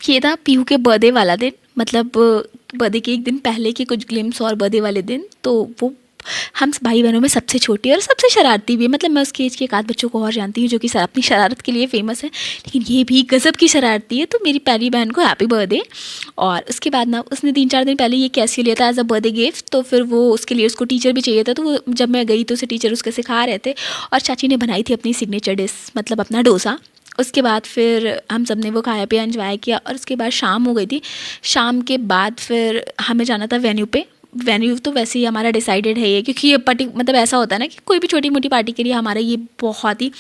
ये था पीहू के बर्थडे वाला दिन, मतलब बर्थडे के एक दिन पहले के कुछ ग्लिम्स और बर्थडे वाले दिन। तो वो हम भाई बहनों में सबसे छोटी और सबसे शरारती भी है। मतलब मैं उसके एज के एक आध बच्चों को और जानती हूँ जो कि अपनी शरारत के लिए फ़ेमस है, लेकिन ये भी गज़ब की शरारती है। तो मेरी पहली बहन को हैप्पी बर्थडे। और उसके बाद ना उसने 3-4 दिन पहले ये कैसे लिया था एज़ अ बर्थडे गिफ्ट। तो फिर वो उसके लिए उसको टीचर भी चाहिए था, तो वो जब मैं गई तो उसे टीचर उसके सिखा रहे थे और चाची ने बनाई थी अपनी सिग्नेचर डिश, मतलब अपना डोसा। उसके बाद फिर हम सब ने वो खाया पिया, एंजॉय किया और उसके बाद शाम हो गई थी। शाम के बाद फिर हमें जाना था वेन्यू पे। वेन्यू तो वैसे ही हमारा डिसाइडेड है ये, क्योंकि ये पार्टी मतलब ऐसा होता है ना कि कोई भी छोटी मोटी पार्टी के लिए हमारा ये बहुत ही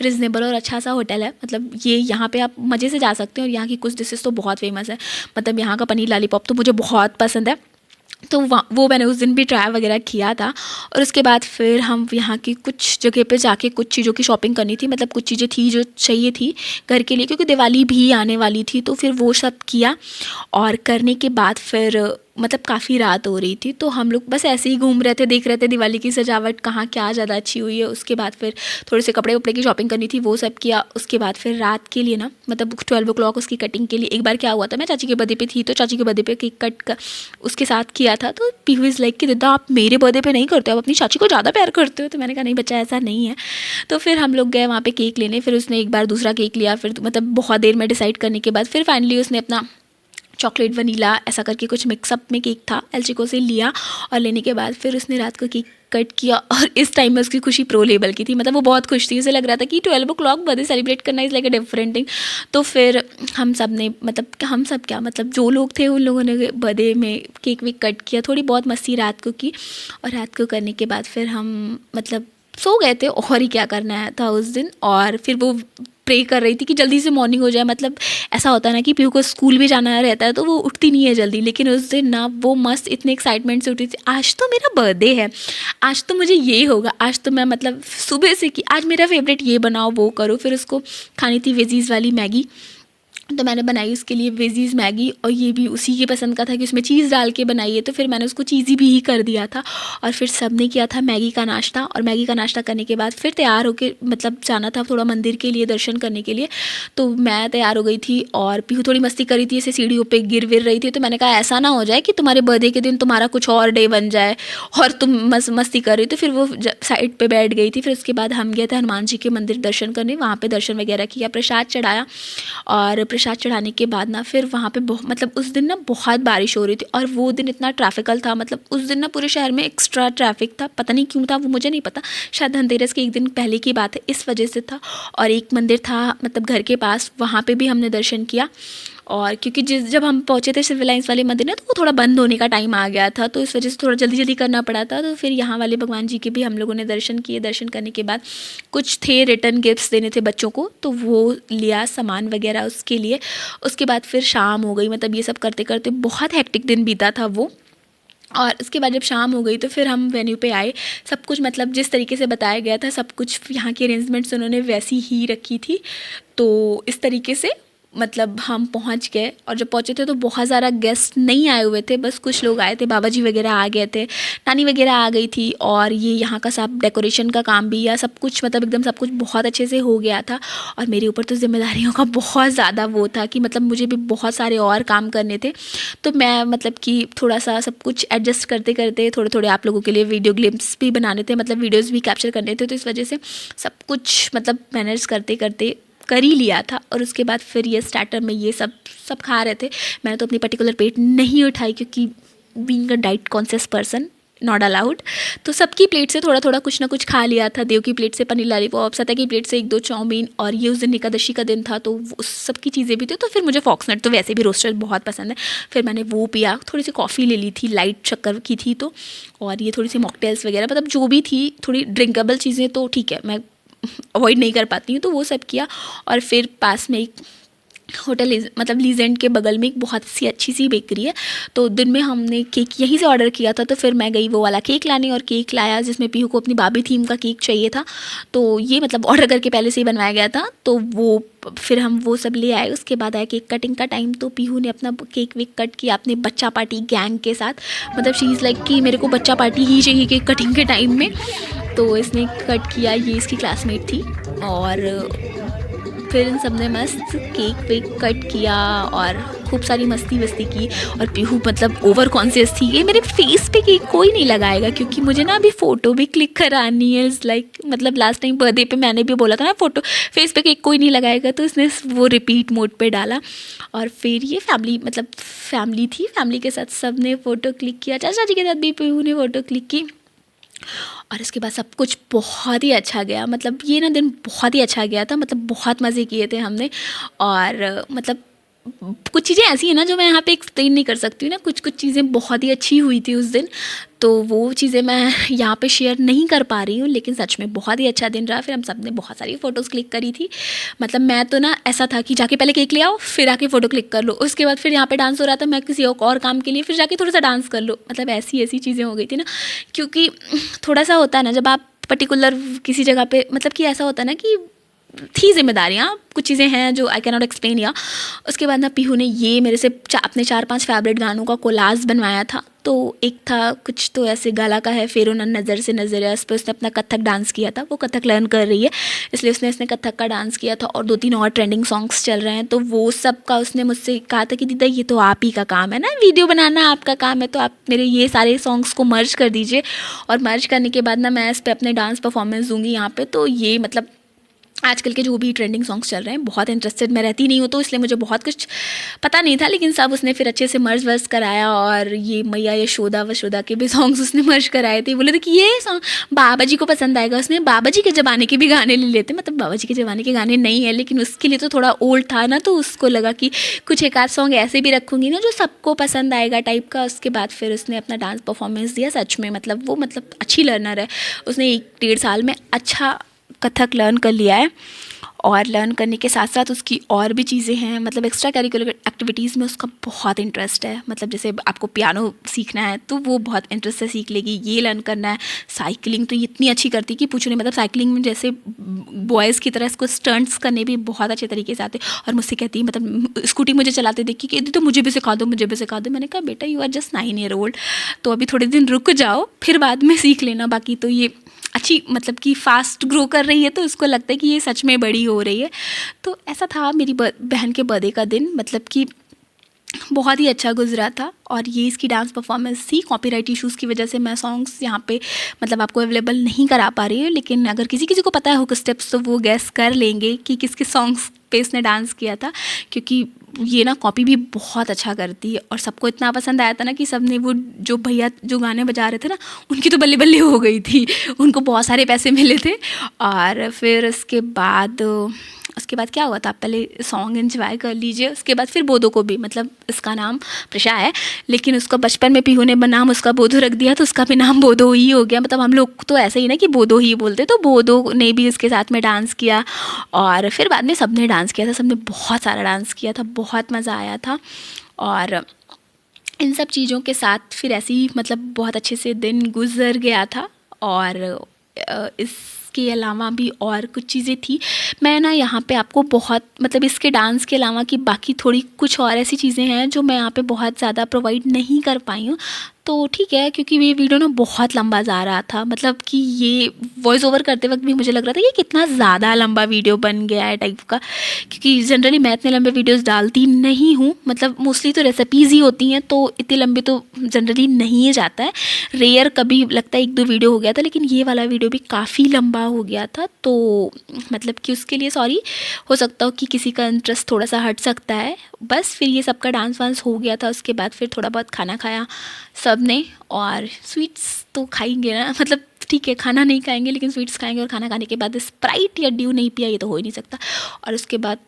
रिजनेबल और अच्छा सा होटल है। मतलब ये यहाँ पे आप मज़े से जा सकते हैं और यहाँ की कुछ डिशेज़ तो बहुत फेमस है। मतलब यहाँ का पनीर लॉलीपॉप तो मुझे बहुत पसंद है, तो वो मैंने उस दिन भी ट्राई वगैरह किया था। और उसके बाद फिर हम यहाँ की कुछ जगह पे जाके कुछ चीज़ों की शॉपिंग करनी थी, मतलब कुछ चीज़ें थी जो चाहिए थी घर के लिए, क्योंकि दिवाली भी आने वाली थी। तो फिर वो सब किया और करने के बाद फिर मतलब काफ़ी रात हो रही थी, तो हम लोग बस ऐसे ही घूम रहे थे, देख रहे थे दिवाली की सजावट कहाँ क्या ज़्यादा अच्छी हुई है। उसके बाद फिर थोड़े से कपड़े वपड़े की शॉपिंग करनी थी, वो सब किया। उसके बाद फिर रात के लिए ना मतलब 12 o'clock उसकी कटिंग के लिए एक बार क्या हुआ था, मैं चाची के बर्थडे पे थी, तो चाची के बर्थडे पे केक कट कर उसके साथ किया था। तो पीहू इज़ लाइक कि दादा आप मेरे बर्थडे पे नहीं करते हो, आप अपनी चाची को ज़्यादा प्यार करते हो। तो मैंने कहा नहीं बच्चा ऐसा नहीं है। तो फिर हम लोग गए वहाँ पे केक लेने, फिर उसने एक बार दूसरा केक लिया, फिर मतलब बहुत देर में डिसाइड करने के बाद फिर फाइनली उसने अपना चॉकलेट वनीला ऐसा करके कुछ मिक्सअप में केक था, एलचिको से लिया। और लेने के बाद फिर उसने रात को केक कट किया और इस टाइम में उसकी खुशी प्रो लेवल की थी। मतलब वो बहुत खुश थी, उसे लग रहा था कि 12 o'clock बर्थडे सेलिब्रेट करना is like a different thing. तो फिर हम सब ने मतलब हम सब क्या मतलब जो लोग थे उन लोगों ने बर्थडे में केक वेक कट किया, थोड़ी बहुत मस्ती रात को की। और रात को करने के बाद फिर हम मतलब सो गए थे, और ही क्या करना था उस दिन। और फिर वो प्रे कर रही थी कि जल्दी से मॉर्निंग हो जाए। मतलब ऐसा होता है ना कि पीहू को स्कूल भी जाना रहता है तो वो उठती नहीं है जल्दी, लेकिन उस दिन ना वो मस्त इतने एक्साइटमेंट से उठी थी, आज तो मेरा बर्थडे है, आज तो मुझे ये होगा, आज तो मैं मतलब सुबह से कि आज मेरा फेवरेट ये बनाओ वो करो। फिर उसको खानी थी वेजीज़ वाली मैगी, तो मैंने बनाई उसके लिए वेजीज़ मैगी, और ये भी उसी के पसंद का था कि उसमें चीज़ डाल के बनाइए, तो फिर मैंने उसको चीज़ी भी ही कर दिया था। और फिर सब ने किया था मैगी का नाश्ता, और मैगी का नाश्ता करने के बाद फिर तैयार होके मतलब जाना था थोड़ा मंदिर के लिए दर्शन करने के लिए। तो मैं तैयार हो गई थी और पीहू थोड़ी मस्ती करी थी, ऐसे सीढ़ियों पर गिर विर रही थी। तो मैंने कहा ऐसा ना हो जाए कि तुम्हारे बर्थडे के दिन तुम्हारा कुछ और डे बन जाए और तुम मस्ती कर रही। तो फिर वो साइड पर बैठ गई थी। फिर उसके बाद हम गए थे हनुमान जी के मंदिर दर्शन करने, वहाँ पर दर्शन वगैरह किया, प्रसाद चढ़ाया। और प्रसाद चढ़ाने के बाद ना फिर वहाँ पे मतलब उस दिन ना बहुत बारिश हो रही थी, और वो दिन इतना ट्रैफिकल था। मतलब उस दिन ना पूरे शहर में एक्स्ट्रा ट्रैफिक था, पता नहीं क्यों था वो मुझे नहीं पता, शायद धनतेरस के एक दिन पहले की बात है इस वजह से था। और एक मंदिर था मतलब घर के पास, वहाँ पे भी हमने दर्शन किया। और क्योंकि जब हम पहुँचे थे सिविल लाइन्स वाले मंदिर ना, तो वो थोड़ा बंद होने का टाइम आ गया था, तो इस वजह से थोड़ा जल्दी जल्दी करना पड़ा था। तो फिर यहाँ वाले भगवान जी के भी हम लोगों ने दर्शन किए। दर्शन करने के बाद कुछ थे रिटर्न गिफ्ट्स देने थे बच्चों को, तो वो लिया सामान वगैरह उसके लिए। उसके बाद फिर शाम हो गई, मतलब ये सब करते करते बहुत हेक्टिक दिन बीता था वो। और उसके बाद जब शाम हो गई तो फिर हम वेन्यू पे आए। सब कुछ मतलब जिस तरीके से बताया गया था सब कुछ यहाँ की अरेंजमेंट्स उन्होंने वैसी ही रखी थी। तो इस तरीके से मतलब हम पहुँच गए। और जब पहुँचे थे तो बहुत ज़्यादा गेस्ट नहीं आए हुए थे, बस कुछ लोग आए थे, बाबा जी वगैरह आ गए थे, नानी वगैरह आ गई थी। और ये यहाँ का सब डेकोरेशन का काम भी या सब कुछ मतलब एकदम सब कुछ बहुत अच्छे से हो गया था। और मेरे ऊपर तो जिम्मेदारियों का बहुत ज़्यादा वो था कि मतलब मुझे भी बहुत सारे और काम करने थे। तो मैं मतलब कि थोड़ा सा सब कुछ एडजस्ट करते करते थोड़े थोड़े आप लोगों के लिए वीडियो ग्लिम्स भी बनाने थे, मतलब वीडियोज़ भी कैप्चर करने थे। तो इस वजह से सब कुछ मतलब मैनेज करते करते कर ही लिया था। और उसके बाद फिर ये स्टार्टर में ये सब सब खा रहे थे। मैंने तो अपनी पर्टिकुलर प्लेट नहीं उठाई क्योंकि being a diet conscious person not allowed. तो सबकी प्लेट से थोड़ा थोड़ा कुछ ना कुछ खा लिया था। देव की प्लेट से पनीर लॉलीपॉप, सत्या की प्लेट से 1-2 चाउमीन, और ये उस दिन एकादशी का दिन था तो उस सब की चीज़ें भी थी। तो फिर मुझे फॉक्सनट तो वैसे भी रोस्टेड बहुत पसंद है, फिर मैंने वो पिया। थोड़ी सी कॉफ़ी ले ली थी, लाइट शक्कर की थी तो। और ये थोड़ी सी मॉकटेल्स वगैरह मतलब जो भी थी थोड़ी ड्रिंकेबल चीज़ें, तो ठीक है मैं अवॉइड नहीं कर पाती हूँ, तो वो सब किया। और फिर पास में एक होटल मतलब लीजेंड के बगल में एक बहुत सी अच्छी सी बेकरी है, तो दिन में हमने केक यहीं से ऑर्डर किया था। तो फिर मैं गई वो वाला केक लाने, और केक लाया जिसमें पीहू को अपनी बाबी थीम का केक चाहिए था। तो ये मतलब ऑर्डर करके पहले से ही बनवाया गया था, तो वो फिर हम वो सब ले आए। उसके बाद आया केक कटिंग का टाइम, तो पीहू ने अपना केक वेक कट किया अपने बच्चा पार्टी गैंग के साथ। मतलब शी इज़ लाइक कि मेरे को बच्चा पार्टी ही चाहिए केक कटिंग के टाइम में। तो इसने कट किया, ये इसकी क्लासमेट थी। और फिर इन सब ने मस्त केक वेक कट किया और खूब सारी मस्ती वस्ती की। और पीहू मतलब ओवर कॉन्शियस थी, ये मेरे फेस पे केक कोई नहीं लगाएगा क्योंकि मुझे ना अभी फ़ोटो भी क्लिक करानी है। इज़ लाइक मतलब लास्ट टाइम बर्थडे पे मैंने भी बोला था ना फ़ोटो फेस पे केक कोई नहीं लगाएगा, तो इसने वो रिपीट मोड पे डाला। और फिर ये फैमिली मतलब फैमिली थी, फैमिली के साथ सब ने फ़ोटो क्लिक किया, चाचा जी के साथ भी पीहू ने फ़ोटो क्लिक की। और इसके बाद सब कुछ बहुत ही अच्छा गया, मतलब ये ना दिन बहुत ही अच्छा गया था, मतलब बहुत मज़े किए थे हमने। और मतलब कुछ चीज़ें ऐसी हैं ना जो मैं यहाँ पे एक्सप्लेन नहीं कर सकती हूँ ना, कुछ कुछ चीज़ें बहुत ही अच्छी हुई थी उस दिन, तो वो चीज़ें मैं यहाँ पे शेयर नहीं कर पा रही हूँ, लेकिन सच में बहुत ही अच्छा दिन रहा। फिर हम सब ने बहुत सारी फ़ोटोज़ क्लिक करी थी। मतलब मैं तो ना ऐसा था कि जाके पहले केक ले आओ फिर आके फ़ोटो क्लिक कर लो, उसके बाद फिर यहाँ पे डांस हो रहा था, मैं किसी और काम के लिए फिर जाके थोड़ा सा डांस कर लो, मतलब ऐसी ऐसी चीज़ें हो गई थी ना। क्योंकि थोड़ा सा होता है ना जब आप पर्टिकुलर किसी जगह पे, मतलब कि ऐसा होता है ना कि थी जिम्मेदारियाँ, कुछ चीज़ें हैं जो आई कैन नॉट एक्सप्लेन। या उसके बाद ना पीहू ने ये मेरे से अपने 4-5 फेवरेट गानों का कोलाज बनवाया था। तो एक था कुछ तो ऐसे गाला का है, फेरो ना नज़र से नज़र, उस पर उसने अपना कथक डांस किया था, वो कथक लर्न कर रही है इसलिए उसने कथक का डांस किया था। और 2-3 और ट्रेंडिंग सॉन्ग्स चल रहे हैं, तो वो सब का उसने मुझसे कहा था कि दीदा ये तो आप ही का काम है ना, वीडियो बनाना आपका काम है, तो आप मेरे ये सारे सॉन्ग्स को मर्ज कर दीजिए। और मर्ज करने के बाद ना मैं इस पर अपने डांस परफॉर्मेंस दूंगी यहाँ पे। तो ये मतलब आजकल के जो भी ट्रेंडिंग सॉन्ग्स चल रहे हैं, बहुत इंटरेस्टेड मैं रहती नहीं हूँ, तो इसलिए मुझे बहुत कुछ पता नहीं था, लेकिन सब उसने फिर अच्छे से मर्ज वर्ज कराया। और ये मैया यशोदा वशोदा के भी सॉन्ग्स उसने मर्ज कराए थे। बोले थे कि ये सॉन्ग बाबा जी को पसंद आएगा, उसने बाबा जी के ज़माने के भी गाने ले लेते, मतलब बाबा जी के ज़माने के गाने नहीं है लेकिन उसके लिए तो थोड़ा ओल्ड था ना, तो उसको लगा कि कुछ एक आध सॉन्ग ऐसे भी रखूँगी ना जो सबको पसंद आएगा टाइप का। उसके बाद फिर उसने अपना डांस परफॉर्मेंस दिया। सच में मतलब वो मतलब अच्छी लर्नर है, उसने 1-1.5 साल में अच्छा कथक लर्न कर लिया है। और लर्न करने के साथ साथ उसकी और भी चीज़ें हैं, मतलब एक्स्ट्रा करिकुलर एक्टिविटीज़ में उसका बहुत इंटरेस्ट है। मतलब जैसे आपको पियानो सीखना है तो वो बहुत इंटरेस्ट से सीख लेगी, ये लर्न करना है। साइकिलिंग तो ये इतनी अच्छी करती कि पूछो नहीं, मतलब साइकिलिंग में जैसे बॉयज़ की तरह इसको स्टंट्स करने भी बहुत अच्छे तरीके से आते। और मुझसे कहती है, मतलब स्कूटी मुझे चलाते देखी कि तो मुझे भी सिखा दो, मुझे भी सिखा दो। मैंने कहा बेटा you are just 9 year old, तो अभी थोड़े दिन रुक जाओ फिर बाद में सीख लेना। बाकी तो ये अच्छी मतलब कि फ़ास्ट ग्रो कर रही है, तो उसको लगता है कि ये सच में बड़ी हो रही है। तो ऐसा था मेरी बहन के बर्थडे का दिन, मतलब कि बहुत ही अच्छा गुजरा था। और ये इसकी डांस परफॉर्मेंस थी। कॉपीराइट इश्यूज़ की वजह से मैं सॉन्ग्स यहाँ पे मतलब आपको अवेलेबल नहीं करा पा रही हूँ, लेकिन अगर किसी किसी को पता है हुक स्टेप्स तो वो गैस कर लेंगे कि किस किस सॉन्ग्स पे इसने डांस किया था। क्योंकि ये ना कॉपी भी बहुत अच्छा करती है और सबको इतना पसंद आया था ना कि सबने वो जो भैया जो गाने बजा रहे थे ना, उनकी तो बल्ले बल्ले हो गई थी, उनको बहुत सारे पैसे मिले थे। और फिर उसके बाद क्या हुआ था, आप पहले सॉन्ग एंजॉय कर लीजिए। उसके बाद फिर बोधो को भी, मतलब इसका नाम प्रशा है लेकिन उसका बचपन में पीहू ने नाम उसका बोधो रख दिया, तो उसका भी नाम बोधो ही हो गया। मतलब हम लोग तो ऐसे ही ना कि बोधो ही बोलते, तो बोधो ने भी इसके साथ में डांस किया। और फिर बाद में सबने डांस किया था, सबने बहुत सारा डांस किया था, बहुत मज़ा आया था। और इन सब चीज़ों के साथ फिर ऐसे ही मतलब बहुत अच्छे से दिन गुजर गया था। और इसके अलावा भी और कुछ चीज़ें थी, मैं ना यहाँ पे आपको बहुत मतलब इसके डांस के अलावा की बाकी थोड़ी कुछ और ऐसी चीज़ें हैं जो मैं यहाँ पे बहुत ज़्यादा प्रोवाइड नहीं कर पाई हूँ। तो ठीक है, क्योंकि ये वीडियो ना बहुत लंबा जा रहा था, मतलब कि ये वॉइस ओवर करते वक्त भी मुझे लग रहा था कि कितना ज़्यादा लंबा वीडियो बन गया है टाइप का। क्योंकि जनरली मैं इतने लंबे वीडियोस डालती नहीं हूँ, मतलब मोस्टली तो रेसिपीज़ ही होती हैं, तो इतने लंबे तो जनरली नहीं जाता है। रेयर कभी लगता है 1-2 वीडियो हो गया था, लेकिन ये वाला वीडियो भी काफ़ी लंबा हो गया था। तो मतलब कि उसके लिए सॉरी, हो सकता हो कि किसी का इंटरेस्ट थोड़ा सा हट सकता है। बस फिर ये सबका डांस वांस हो गया था, उसके बाद फिर थोड़ा बहुत खाना खाया सब ने। और स्वीट्स तो खाएंगे ना, मतलब ठीक है खाना नहीं खाएंगे लेकिन स्वीट्स खाएंगे। और खाना खाने के बाद स्प्राइट या ड्यू नहीं पिया, ये तो हो ही नहीं सकता। और उसके बाद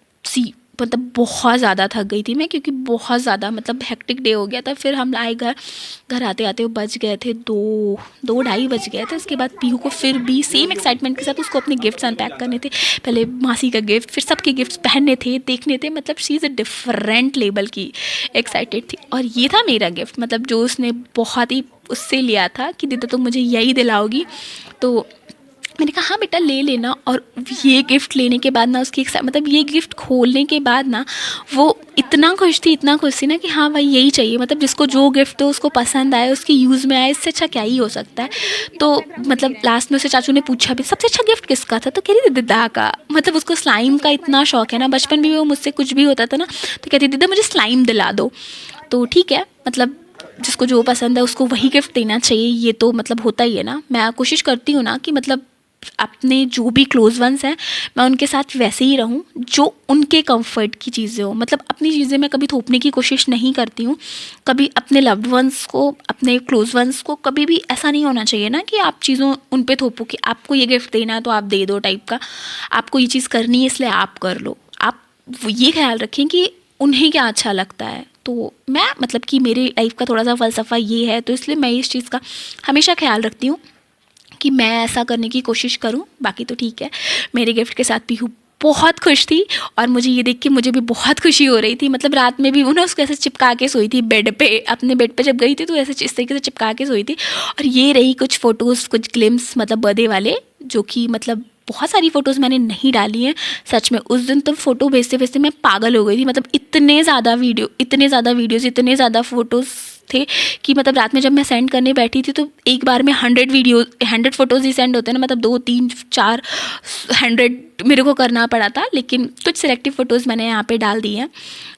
मतलब बहुत ज़्यादा थक गई थी मैं, क्योंकि बहुत ज़्यादा मतलब हेक्टिक डे हो गया था। फिर हम आए घर आते आते बज गए थे 2-2:30 बज गए थे। उसके बाद पीहू को फिर भी सेम एक्साइटमेंट के साथ उसको अपने गिफ्ट्स अनपैक करने थे। पहले मासी का गिफ्ट, फिर सबके गिफ्ट्स पहनने थे, देखने थे, मतलब she is a different level की एक्साइटेड थी। और ये था मेरा गिफ्ट, मतलब जो उसने बहुत ही उससे लिया था कि दीदी तुम मुझे यही दिलाओगी। तो मैंने कहा हाँ बेटा ले लेना। और ये गिफ्ट लेने के बाद ना उसकी मतलब ये गिफ्ट खोलने के बाद ना वो इतना खुश थी, इतना खुश थी ना कि हाँ भाई यही चाहिए, मतलब जिसको जो गिफ्ट हो उसको पसंद आए, उसके यूज़ में आए, इससे अच्छा क्या ही हो सकता है। तो मतलब लास्ट में उसे चाचू ने पूछा भी सबसे अच्छा गिफ्ट किसका था, तो कह रही दीदा का। मतलब उसको स्लाइम का इतना शौक है ना, बचपन में भी वो मुझसे कुछ भी होता था ना तो कहती दीदा मुझे स्लाइम दिला दो। तो ठीक है, मतलब जिसको जो पसंद है उसको वही गिफ्ट देना चाहिए, ये तो मतलब होता ही है ना। मैं कोशिश करती हूँ ना कि मतलब अपने जो भी क्लोज़ वंस हैं मैं उनके साथ वैसे ही रहूं जो उनके कंफर्ट की चीज़ें हो। मतलब अपनी चीज़ें मैं कभी थोपने की कोशिश नहीं करती हूँ। कभी अपने लव्ड वंस को, अपने क्लोज़ वंस को कभी भी ऐसा नहीं होना चाहिए ना कि आप चीज़ों उन पे थोपो कि आपको ये गिफ्ट देना है तो आप दे दो टाइप का, आपको ये चीज़ करनी है इसलिए आप कर लो। आप ये ख्याल रखें कि उन्हें क्या अच्छा लगता है। तो मैं मतलब कि मेरी लाइफ का थोड़ा सा फ़लसफ़ा ये है, तो इसलिए मैं इस चीज़ का हमेशा ख्याल रखती हूँ कि मैं ऐसा करने की कोशिश करूं। बाकी तो ठीक है, मेरे गिफ्ट के साथ पीहू बहुत खुश थी और मुझे ये देख के मुझे भी बहुत खुशी हो रही थी। मतलब रात में भी वो ना उसको ऐसे चिपका के सोई थी बेड पे, अपने बेड पे जब गई थी तो ऐसे इस तरीके से चिपका के सोई थी। और ये रही कुछ फ़ोटोज़, कुछ ग्लिम्स मतलब बर्थडे वाले, जो कि मतलब बहुत सारी फ़ोटोज़ मैंने नहीं डाली हैं सच में। उस दिन तो फ़ोटो भेजते भेजते मैं पागल हो गई थी। मतलब इतने ज़्यादा वीडियोज़, इतने ज़्यादा फ़ोटोज़ थे कि मतलब रात में जब मैं सेंड करने बैठी थी तो एक बार में 100 फ़ोटोज़ ही सेंड होते हैं ना, मतलब 2 3 4 100 मेरे को करना पड़ा था। लेकिन कुछ सिलेक्टिव फ़ोटोज़ मैंने यहाँ पे डाल दी हैं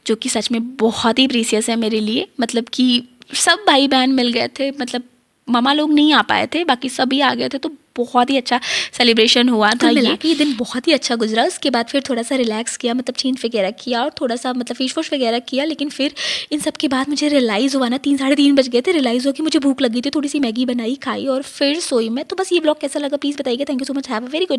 जो कि सच में बहुत ही प्रीसियस है मेरे लिए। मतलब कि सब भाई बहन मिल गए थे, मतलब मामा लोग नहीं आ पाए थे, बाकी सभी आ गए थे, तो बहुत ही अच्छा सेलिब्रेशन हुआ था। कुल मिला ये के ये दिन बहुत ही अच्छा गुजरा। उसके बाद फिर थोड़ा सा रिलैक्स किया, मतलब चेंज वगैरह किया और थोड़ा सा मतलब फेस वॉश वगैरह किया। लेकिन फिर इन सब के बाद मुझे रियलाइज़ हुआ ना, 3 साढ़े 3 बज गए थे, रियलाइज़ हुआ कि मुझे भूख लगी थी, थोड़ी सी मैगी बनाई खाई और फिर सोई मैं। तो बस ये ब्लॉग कैसा लगा प्लीज़ बताइएगा। Thank you so much, have a very good day.